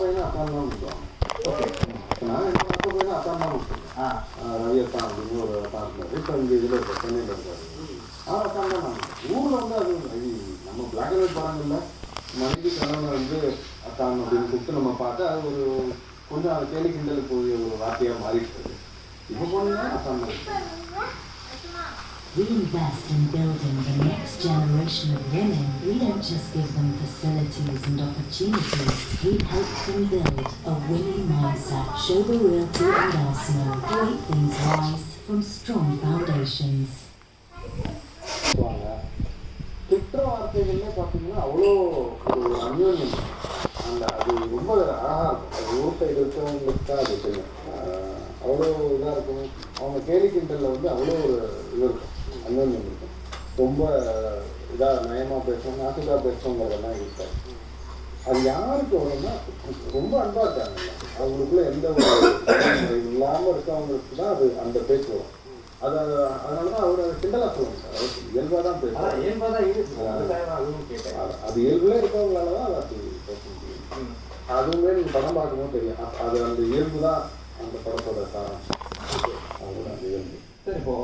பையனா அத்தான் தான் சொல்லுவாங்க. ஓகே, இப்போ நான் என்னோட அப்பா பையனா அத்தான் தான் சொல்லுவேன். ரவி அத்தான் அப்படின்னு ஒரு அத்தான் இருந்தார். இப்போ இங்கே இதில் இருக்க சென்னையில் இருக்காரு. அத்தான் தான் நான் ஊரில் வந்து அது நம்ம பிளாக் அண்ட் ஒயிட் படங்கள்ல மனைவி கணவனை வந்து அத்தான் அப்படின்னு கூப்பிட்டு நம்ம பார்த்தா அது ஒரு கொஞ்சம் அது கேலி கிண்டலுக்கு போய் ஒரு வார்த்தையாக மாறிட்டு இப்போ போனீங்கன்னா அத்தான் தான். We invest in building the next generation of women. We don't just give them facilities and opportunities. We help them build a winning mindset. Show the Realty and Arsenal. Great things rise from strong foundations. திட்ட வார்த்தைகள்ல பார்த்தீங்கன்னா அவ்வளோ ஒரு அந்யோன்யம், அந்த அது ரொம்ப அழகாக இருக்கும். அது ஊர் சைடு இருக்கிறவங்களுக்கு தான் அது தெரியும். அவ்வளோ இதாக இருக்கும். அவங்க கேலி கிண்டலில் வந்து அவ்வளோ ஒரு இது இருக்கும், அந்யோன்யம் இருக்கும். ரொம்ப இதாக நயமாக பேசணும், நாசுக்காக பேசணுங்கிறதெல்லாம் இருக்காது. அது யாருக்கு வரும்னா ரொம்ப அன்பாக இருக்காங்கல்ல, அவங்களுக்குள்ள எந்த ஒரு இல்லாமல் இருக்கவங்களுக்கு தான் அது அந்த பேச்சு வரும். அது அதனால தான் அவர் கிண்டலாக சொல்லுவாங்க. இயல்பாக தான் பேசுவாங்க, அது இயல்புல இருக்கவங்களால தான் அது பேச முடியும். அதுவுமே நீங்கள் படம் பார்க்கும்போது தெரியும், அது அந்த இயல்பு தான் அந்த படத்தோட சாரம். அவங்களோட அந்த இயல்பு. சரி, இப்போ